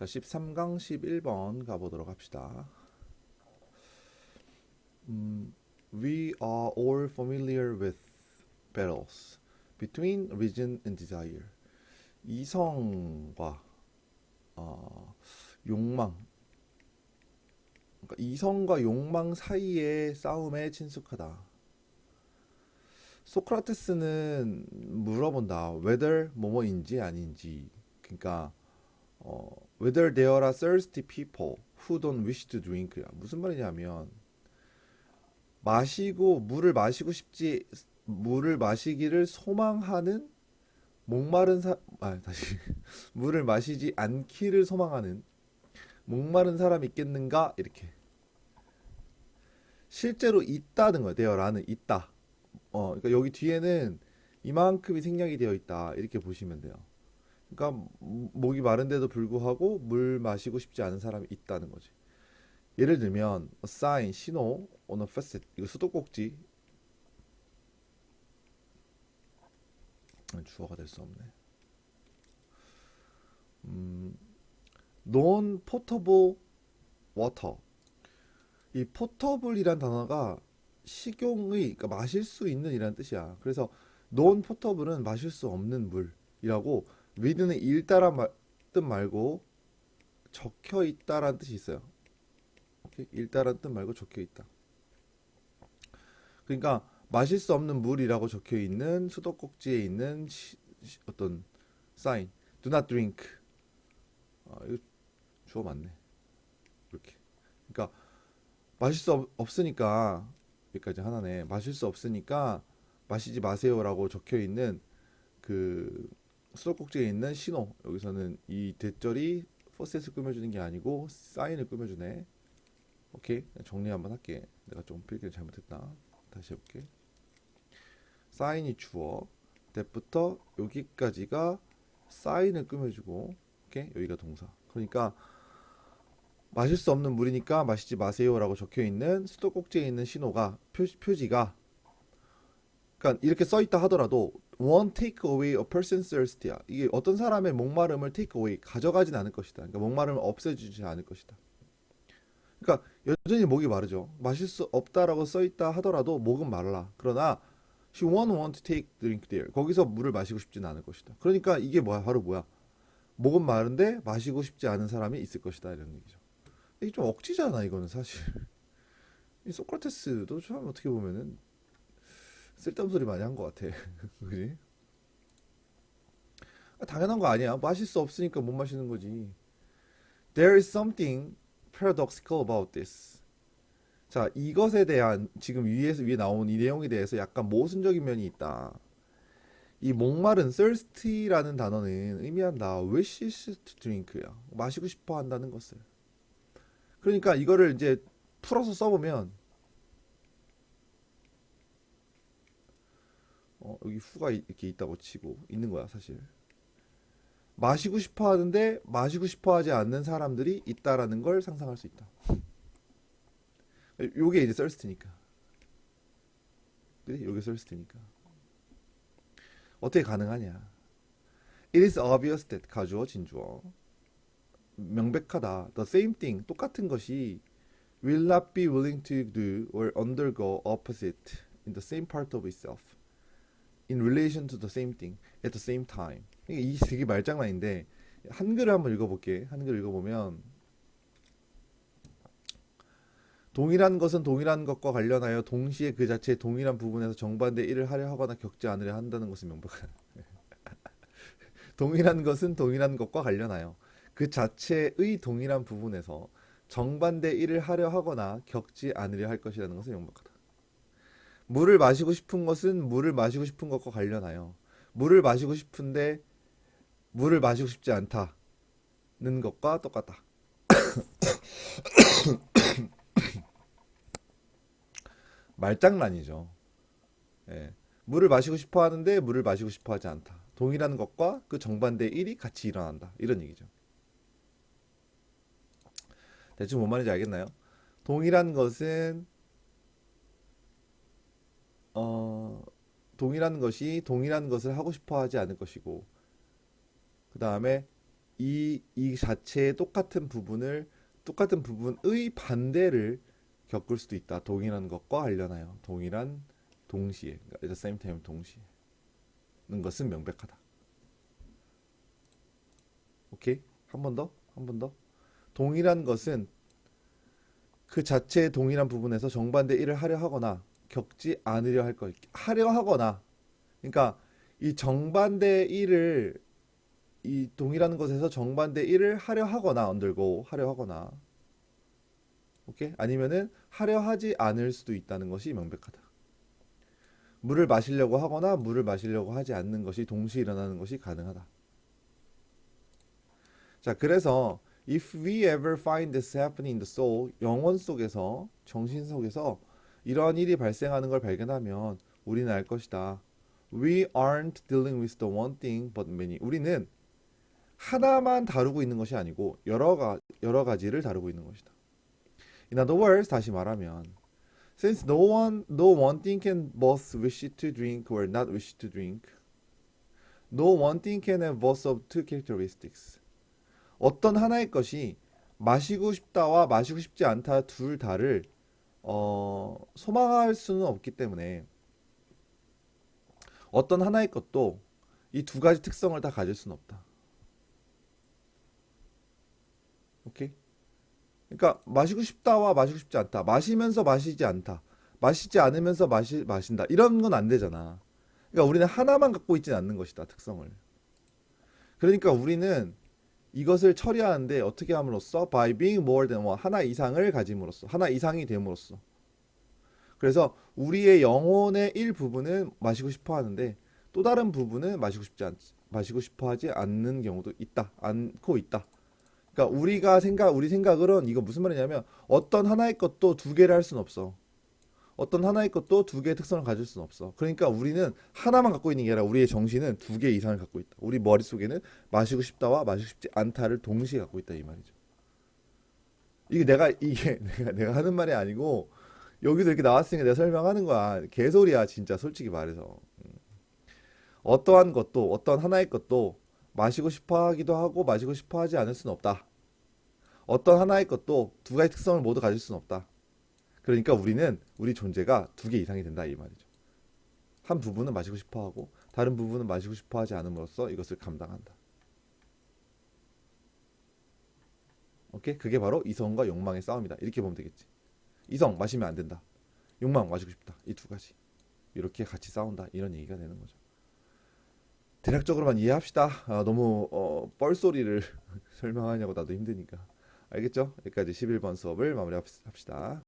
자, 13강 11번 가보도록 합시다. We are all familiar with battles between reason and desire. 이성과 욕망, 그러니까 이성과 욕망 사이의 싸움에 친숙하다. 소크라테스는 물어본다. whether 뭐뭐인지 아닌지. 그러니까 whether there are thirsty people who don't wish to drink야. 무슨 말이냐면 물을 마시기를 소망하는 목마른 다시 물을 마시지 않기를 소망하는 목마른 사람이 있겠는가 이렇게. 실제로 있다는 거예요. 되어라는 있다. 그러니까 여기 뒤에는 이만큼이 생략이 되어 있다 이렇게 보시면 돼요. 그러니까 목이 마른데도 불구하고 물 마시고 싶지 않은 사람이 있다는 거지. 예를 들면 a sign 신호 on a facet 이거 수도꼭지 주어가 될 수 없네. non potable water 이 potable이란 단어가 식용의 그러니까 마실 수 있는 이라는 뜻이야. 그래서 non potable은 마실 수 없는 물이라고 with는 읽다란 뜻 말고 적혀 있다라는 뜻이 있어요. 읽다란 뜻 말고 적혀 있다. 그러니까 마실 수 없는 물이라고 적혀 있는 수도꼭지에 있는 어떤 사인 do not drink. 이거 주어 맞네. 이렇게. 그러니까 마실 수 없으니까 여기까지 하나네. 마실 수 없으니까 마시지 마세요라고 적혀 있는 그 수도꼭지에 있는 신호. 여기서는 이 대절이 퍼셋을 꾸며주는 게 아니고 사인을 꾸며주네. 오케이. 정리 한번 할게. 내가 좀 필기를 잘못했다. 다시 해볼게. 사인이 주어, that부터 여기까지가 사인을 꾸며주고, 오케이? 여기가 동사. 그러니까 마실 수 없는 물이니까 마시지 마세요라고 적혀 있는 수도꼭지에 있는 신호가 표지가, 그러니까 이렇게 써 있다 하더라도 won't take away a person's thirst야. 이게 어떤 사람의 목마름을 take away 가져가진 않을 것이다. 그러니까 목마름을 없애주지 않을 것이다. 그러니까 여전히 목이 마르죠. 마실 수 없다라고 써 있다 하더라도 목은 말라. 그러나 she won't want to take drink there. 거기서 물을 마시고 싶지는 않을 것이다. 그러니까 이게 뭐야? 바로 뭐야? 목은 마른데 마시고 싶지 않은 사람이 있을 것이다 이런 얘기죠. 이게 좀 억지잖아 이거는 사실. 이 소크라테스도 참 어떻게 보면은 쓸데없는 소리 많이 한 것 같아. 그지? 당연한 거 아니야. 마실 수 없으니까 못 마시는 거지. There is something paradoxical about this. 자, 이것에 대한 지금 위에 나온 이 내용에 대해서 약간 모순적인 면이 있다. 이 목마른 thirsty라는 단어는 의미한다. wishes to drink야. 마시고 싶어 한다는 것을. 그러니까 이거를 이제 풀어서 써보면 여기 후가 이렇게 있다고 치고 있는 거야 사실. 마시고 싶어 하는데 마시고 싶어 하지 않는 사람들이 있다라는 걸 상상할 수 있다. 요게 이제 thirst니까. 그래? 요게 thirst니까. 어떻게 가능하냐? It is obvious that 가주어 진주어 명백하다. The same thing 똑같은 것이 will not be willing to do or undergo opposite in the same part of itself in relation to the same thing at the same time. 이게 되게 말장난인데 한글을 한번 읽어볼게. 한글 읽어보면 동일한 것은 동일한 것과 관련하여 동시에 그 자체의 동일한 부분에서 정반대 일을 하려 하거나 겪지 않으려 한다는 것은 명백하다. 동일한 것은 동일한 것과 관련하여 그 자체의 동일한 부분에서 정반대 일을 하려 하거나 겪지 않으려 할 것이라는 것은 명백하다. 물을 마시고 싶은 것은 물을 마시고 싶은 것과 관련하여 물을 마시고 싶은데 물을 마시고 싶지 않다는 것과 똑같다. 말장난이죠. 예. 물을 마시고 싶어 하는데 물을 마시고 싶어 하지 않다. 동일한 것과 그 정반대 일이 같이 일어난다. 이런 얘기죠. 대충 뭔 말인지 알겠나요? 동일한 것은 동일한 것이 동일한 것을 하고 싶어 하지 않을 것이고 그 다음에 이 자체의 똑같은 부분의 반대를 겪을 수도 있다. 동일한 것과 관련하여 동일한 동시에 그러니까 at the same time 동시에 는 것은 명백하다. 오케이? 한 번 더. 동일한 것은 그 자체의 동일한 부분에서 정반대 일을 하려 하거나 겪지 않으려 할 것. 하려 하거나 그러니까 이 정반대 일을 이 동일한 것에서 정반대 일을 하려 하거나 undergo 하려 하거나 오케이? 아니면은 하려 하지 않을 수도 있다는 것이 명백하다. 물을 마시려고 하거나 물을 마시려고 하지 않는 것이 동시에 일어나는 것이 가능하다. 자, 그래서 if we ever find this happening in the soul, 영혼 속에서, 정신 속에서 이러한 일이 발생하는 걸 발견하면 우리는 알 것이다. We aren't dealing with the one thing but many. 우리는 하나만 다루고 있는 것이 아니고 여러 가지를 다루고 있는 것이다. In other words, 다시 말하면 since no one thing can both wish to drink or not wish to drink, no one thing can have both of two characteristics. 어떤 하나의 것이 마시고 싶다와 마시고 싶지 않다 둘 다를 소망할 수는 없기 때문에 어떤 하나의 것도 이 두 가지 특성을 다 가질 수는 없다. 오케이? 그러니까 마시고 싶다와 마시고 싶지 않다. 마시면서 마시지 않다. 마시지 않으면서 마신다. 이런 건 안 되잖아. 그러니까 우리는 하나만 갖고 있지는 않는 것이다. 특성을. 그러니까 우리는 이것을 처리하는데 어떻게 함으로써 by being more than one 하나 이상을 가짐으로써 하나 이상이 됨으로써 그래서 우리의 영혼의 일부분은 마시고 싶어 하는데 또 다른 부분은 마시고 싶어 하지 않는 경우도 있다. 않고 있다. 그러니까 우리 생각으로는 이거 무슨 말이냐면 어떤 하나의 것도 두 개를 할 수는 없어. 어떤 하나의 것도 두 개의 특성을 가질 수는 없어. 그러니까 우리는 하나만 갖고 있는 게 아니라 우리의 정신은 두 개 이상을 갖고 있다. 우리 머릿속에는 마시고 싶다와 마시고 싶지 않다를 동시에 갖고 있다 이 말이죠. 이게 내가 하는 말이 아니고 여기서 이렇게 나왔으니까 내가 설명하는 거야. 개소리야 진짜 솔직히 말해서. 어떠한 것도 어떤 하나의 것도 마시고 싶어 하기도 하고 마시고 싶어 하지 않을 수는 없다. 어떤 하나의 것도 두 가지 특성을 모두 가질 수는 없다. 그러니까 우리 존재가 두 개 이상이 된다 이 말이죠. 한 부분은 마시고 싶어 하고 다른 부분은 마시고 싶어 하지 않음으로써 이것을 감당한다. 오케이? 그게 바로 이성과 욕망의 싸움이다. 이렇게 보면 되겠지. 이성 마시면 안 된다. 욕망 마시고 싶다. 이 두 가지. 이렇게 같이 싸운다. 이런 얘기가 되는 거죠. 대략적으로만 이해합시다. 너무 뻘소리를 설명하냐고 나도 힘드니까. 알겠죠? 여기까지 11번 수업을 마무리합시다.